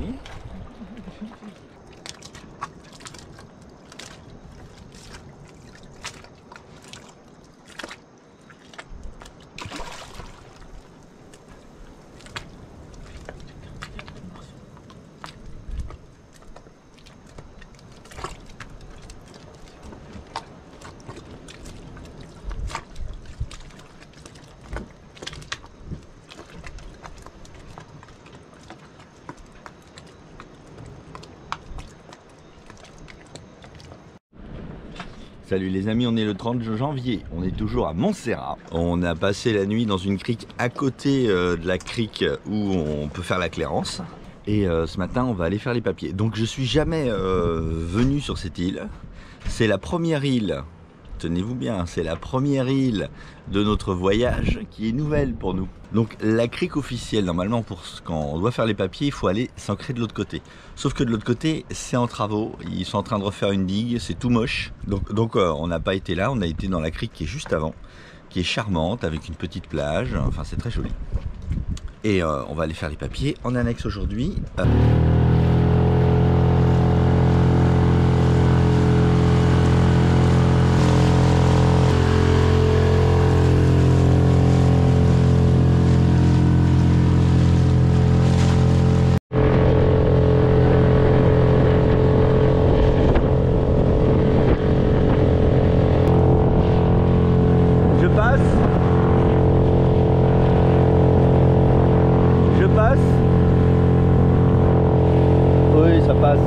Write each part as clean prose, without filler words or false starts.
nuit. Salut les amis, on est le 30 janvier, on est toujours à Montserrat. On a passé la nuit dans une crique à côté de la crique où on peut faire la clairance. Et ce matin, on va aller faire les papiers. Donc je suis jamais venu sur cette île. C'est la première île, tenez-vous bien, c'est la première île de notre voyage qui est nouvelle pour nous. Donc la crique officielle, normalement, quand on doit faire les papiers, il faut aller s'ancrer de l'autre côté. Sauf que de l'autre côté, c'est en travaux, ils sont en train de refaire une digue, c'est tout moche. Donc on n'a pas été là, on a été dans la crique qui est juste avant, qui est charmante, avec une petite plage, enfin c'est très joli. Et on va aller faire les papiers en annexe aujourd'hui. Oui, ça passe.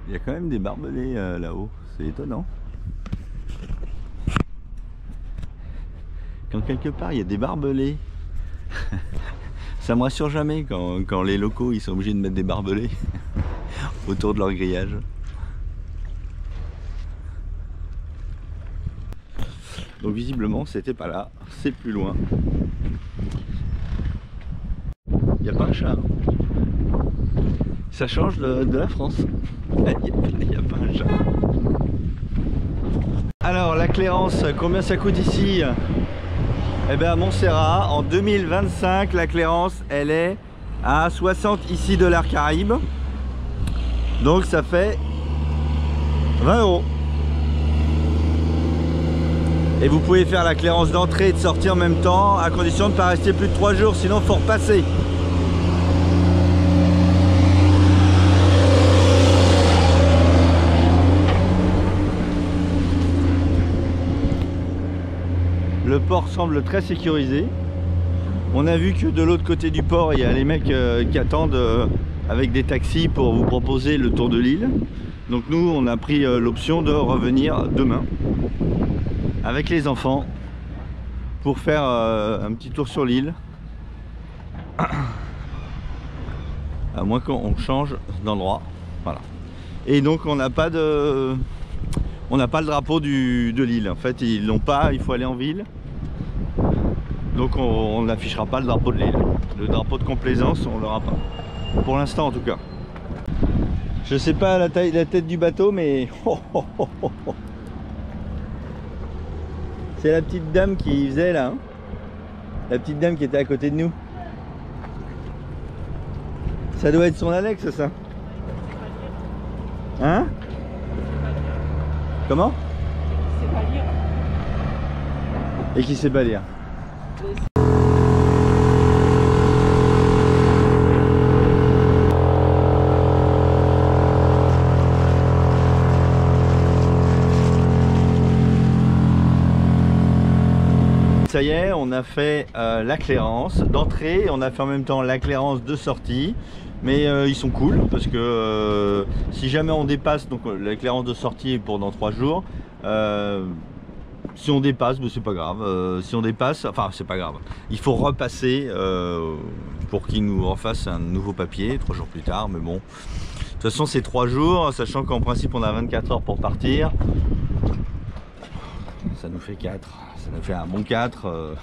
Il y a quand même des barbelés là-haut, c'est étonnant. Quand quelque part il y a des barbelés, ça me rassure jamais quand les locaux ils sont obligés de mettre des barbelés autour de leur grillage. Donc visiblement c'était pas là, c'est plus loin. Il n'y a pas un chat. Ça change de la France. Il n'y a pas un chat. Alors la clairance, combien ça coûte ici? Eh bien à Montserrat, en 2025, la clairance elle est à 60 ici $ Caraïbes. Donc ça fait 20 €. Et vous pouvez faire la clairance d'entrée et de sortie en même temps, à condition de ne pas rester plus de 3 jours, sinon il faut repasser. Le port semble très sécurisé. On a vu que de l'autre côté du port, il y a les mecs qui attendent avec des taxis pour vous proposer le tour de l'île. Donc nous, on a pris l'option de revenir demain avec les enfants pour faire un petit tour sur l'île. À moins qu'on change d'endroit. Voilà. Et donc on n'a pas le drapeau de l'île. En fait, ils l'ont pas, il faut aller en ville. Donc on n'affichera pas le drapeau de l'île. Le drapeau de complaisance, on l'aura pas. Pour l'instant en tout cas. Je sais pas la tête du bateau, mais c'est la petite dame qui faisait là. Hein, la petite dame qui était à côté de nous. Ça doit être son annexe, ça. Hein? Comment? Qui sait pas lire. Et qui sait pas lire. Ça y est, on a fait la clairance d'entrée, on a fait en même temps la clairance de sortie. Mais ils sont cool parce que si jamais on dépasse, donc la clairance de sortie est pour dans 3 jours. Si on dépasse, c'est pas grave. Si on dépasse, enfin c'est pas grave. Il faut repasser pour qu'ils nous refassent un nouveau papier 3 jours plus tard. Mais bon, toute façon c'est 3 jours, sachant qu'en principe on a 24 heures pour partir. Ça nous fait 4, ça nous fait un bon 4.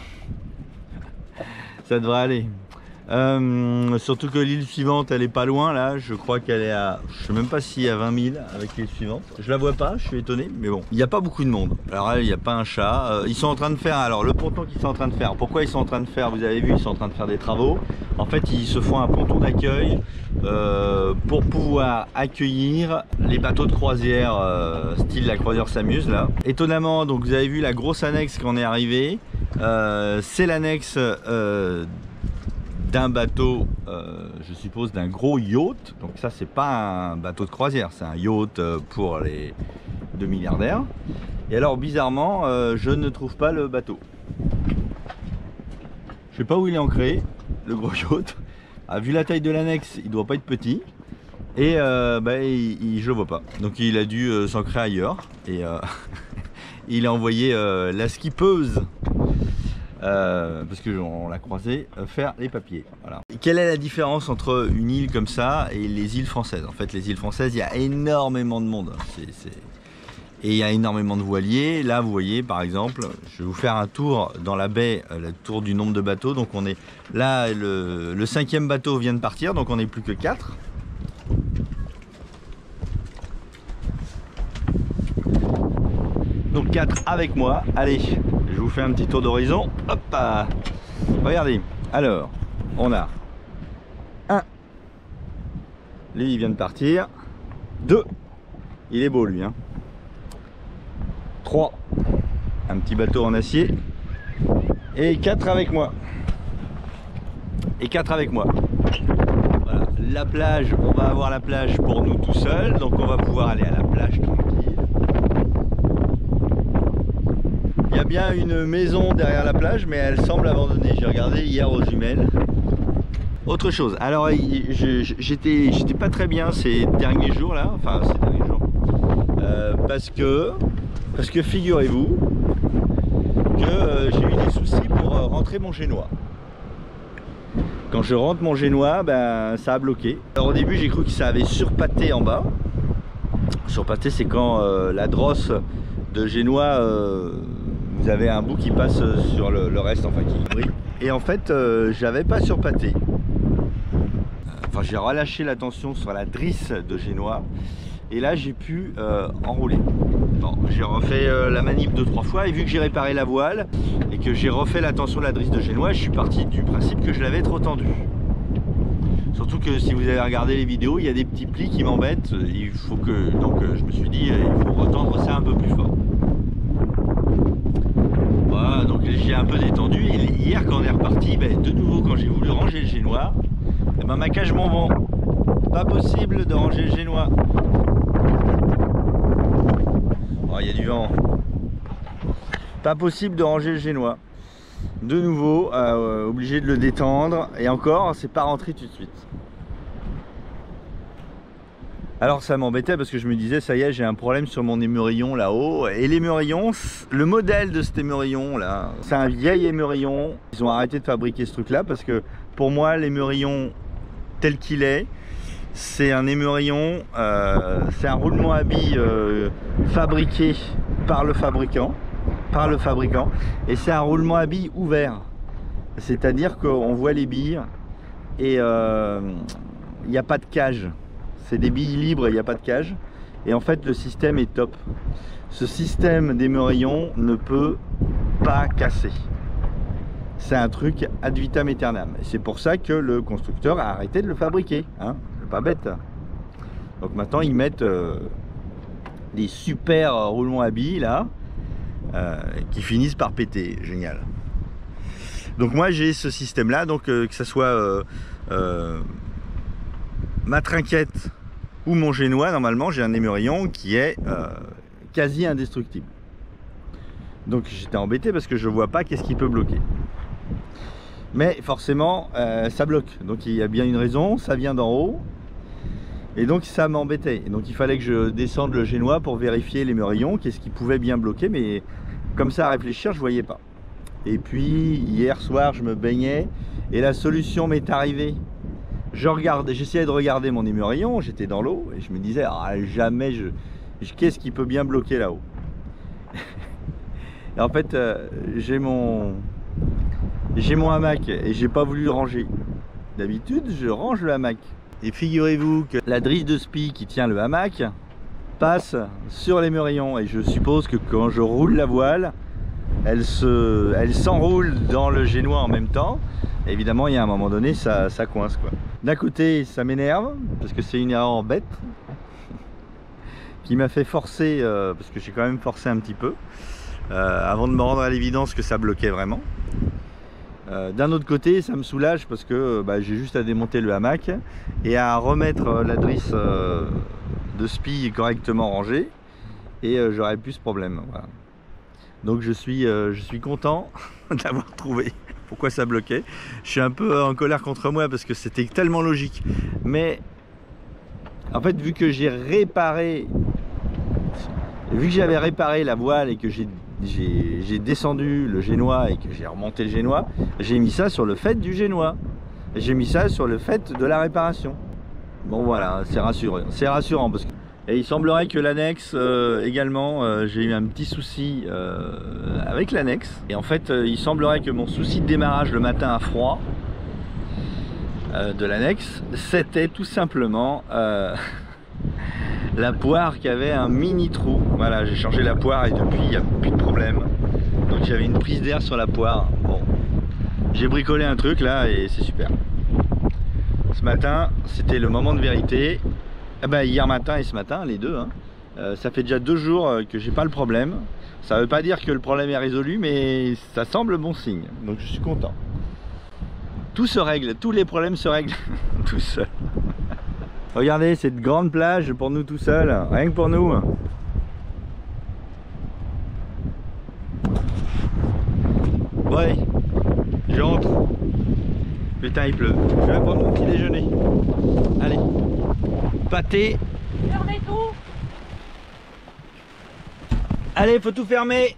Ça devrait aller. Surtout que l'île suivante elle est pas loin là, je crois qu'elle est à, je sais même pas s'il y a 20 000 avec l'île suivante, je la vois pas, je suis étonné, mais bon, il n'y a pas beaucoup de monde. Alors là il n'y a pas un chat, ils sont en train de faire, alors le ponton qu'ils sont en train de faire, pourquoi ils sont en train de faire, vous avez vu, ils sont en train de faire des travaux. En fait ils se font un ponton d'accueil pour pouvoir accueillir les bateaux de croisière style la croisière s'amuse là. Étonnamment, donc vous avez vu la grosse annexe quand on est arrivé, c'est l'annexe d'un bateau, je suppose d'un gros yacht. Donc ça c'est pas un bateau de croisière, c'est un yacht pour les 2 milliardaires. Et alors bizarrement je ne trouve pas le bateau. Je sais pas où il est ancré, le gros yacht. Ah, vu la taille de l'annexe, il doit pas être petit. Et je le vois pas. Donc il a dû s'ancrer ailleurs. Et il a envoyé la skippeuse. Parce que on l'a croisé faire les papiers. Voilà. Et quelle est la différence entre une île comme ça et les îles françaises? En fait, les îles françaises, il y a énormément de monde. Et il y a énormément de voiliers. Là, vous voyez, par exemple, je vais vous faire un tour dans la baie, le tour du nombre de bateaux. Donc on est là, le 5e bateau vient de partir, donc on n'est plus que 4. Donc 4 avec moi. Allez, je vous fais un petit tour d'horizon. Hop, regardez. Alors, on a 1. Lui, il vient de partir. 2. Il est beau, lui. 3. Un petit bateau en acier. Et 4 avec moi. Et 4 avec moi. Voilà. La plage, on va avoir la plage pour nous tout seuls. Donc on va pouvoir aller à la plage tranquille. Il y a bien une maison derrière la plage, mais elle semble abandonnée. J'ai regardé hier aux jumelles. Autre chose, alors j'étais pas très bien ces derniers jours là, enfin ces derniers jours, parce que figurez-vous que j'ai eu des soucis pour rentrer mon génois. Quand je rentre mon génois, ben ça a bloqué. Alors au début j'ai cru que ça avait surpâté en bas. Surpâté, c'est quand la drosse de génois, vous avez un bout qui passe sur le reste, enfin qui brille. Et en fait j'avais pas surpâté. Enfin, j'ai relâché la tension sur la drisse de génois et là j'ai pu enrouler. Bon, j'ai refait la manip 2-3 fois et vu que j'ai réparé la voile et que j'ai refait la tension de la drisse de génois, je suis parti du principe que je l'avais trop tendu. Surtout que si vous avez regardé les vidéos, il y a des petits plis qui m'embêtent. Il faut que, donc je me suis dit il faut retendre ça un peu plus fort. Voilà, donc j'ai un peu détendu et hier quand on est reparti, ben, de nouveau quand j'ai voulu ranger le génois, ma cage m'en vend. Pas possible de ranger le génois. Oh, il y a du vent. Pas possible de ranger le génois. De nouveau, obligé de le détendre. Et encore, c'est pas rentré tout de suite. Alors ça m'embêtait parce que je me disais, ça y est, j'ai un problème sur mon émerillon là-haut. Et l'émerillon, le modèle de cet émerillon là, c'est un vieil émerillon. Ils ont arrêté de fabriquer ce truc là parce que pour moi, l'émerillon tel qu'il est, c'est un émerillon, c'est un roulement à billes fabriqué par le fabricant, et c'est un roulement à billes ouvert, c'est-à-dire qu'on voit les billes et il n'y a pas de cage, c'est des billes libres, il n'y a pas de cage, et en fait le système est top. Ce système d'émerillon ne peut pas casser. C'est un truc ad vitam aeternam. C'est pour ça que le constructeur a arrêté de le fabriquer. Hein, c'est pas bête. Donc maintenant ils mettent des super roulements à billes là qui finissent par péter. Génial. Donc moi j'ai ce système là, donc que ce soit ma trinquette ou mon génois, normalement j'ai un émerillon qui est quasi indestructible. Donc j'étais embêté parce que je vois pas qu'est-ce qui peut bloquer. Mais forcément ça bloque, donc il y a bien une raison, ça vient d'en haut et donc ça m'embêtait. Et donc il fallait que je descende le génois pour vérifier l'émerillon, qu'est-ce qui pouvait bien bloquer, mais comme ça à réfléchir je voyais pas. Et puis hier soir je me baignais et la solution m'est arrivée. J'essayais de regarder mon émerillon, j'étais dans l'eau et je me disais ah, jamais qu'est-ce qui peut bien bloquer là-haut. Et en fait j'ai mon hamac et j'ai pas voulu le ranger. D'habitude je range le hamac. Et figurez-vous que la drisse de spi qui tient le hamac passe sur l'émerillon et je suppose que quand je roule la voile, elle s'enroule dans le génois en même temps. Et évidemment, il y a un moment donné, ça coince quoi. D'un côté, ça m'énerve parce que c'est une erreur bête qui m'a fait forcer, parce que j'ai quand même forcé un petit peu avant de me rendre à l'évidence que ça bloquait vraiment. D'un autre côté, ça me soulage parce que j'ai juste à démonter le hamac et à remettre la drisse de spi correctement rangée et j'aurais plus ce problème. Voilà. Donc je suis content d'avoir trouvé pourquoi ça bloquait. Je suis un peu en colère contre moi parce que c'était tellement logique. Mais en fait, vu que j'avais réparé la voile et que j'ai descendu le génois et que j'ai remonté le génois, j'ai mis ça sur le fait du génois. J'ai mis ça sur le fait de la réparation. Bon voilà, c'est rassurant parce que... Et il semblerait que l'annexe également, j'ai eu un petit souci avec l'annexe. Et en fait, il semblerait que mon souci de démarrage le matin à froid de l'annexe, c'était tout simplement la poire qui avait un mini trou. Voilà, j'ai changé la poire et depuis, il n'y a plus de problème. Donc j'avais une prise d'air sur la poire. Bon, j'ai bricolé un truc là et c'est super. Ce matin, c'était le moment de vérité. Hier matin et ce matin, les deux, hein, ça fait déjà 2 jours que j'ai pas le problème. Ça ne veut pas dire que le problème est résolu, mais ça semble bon signe. Donc je suis content. Tout se règle, tous les problèmes se règlent tout seul. Regardez cette grande plage pour nous tout seuls, rien que pour nous. Ouais, je rentre. Putain, il pleut. Je vais prendre mon petit déjeuner. Allez. Pâté. Fermez tout. Allez, faut tout fermer.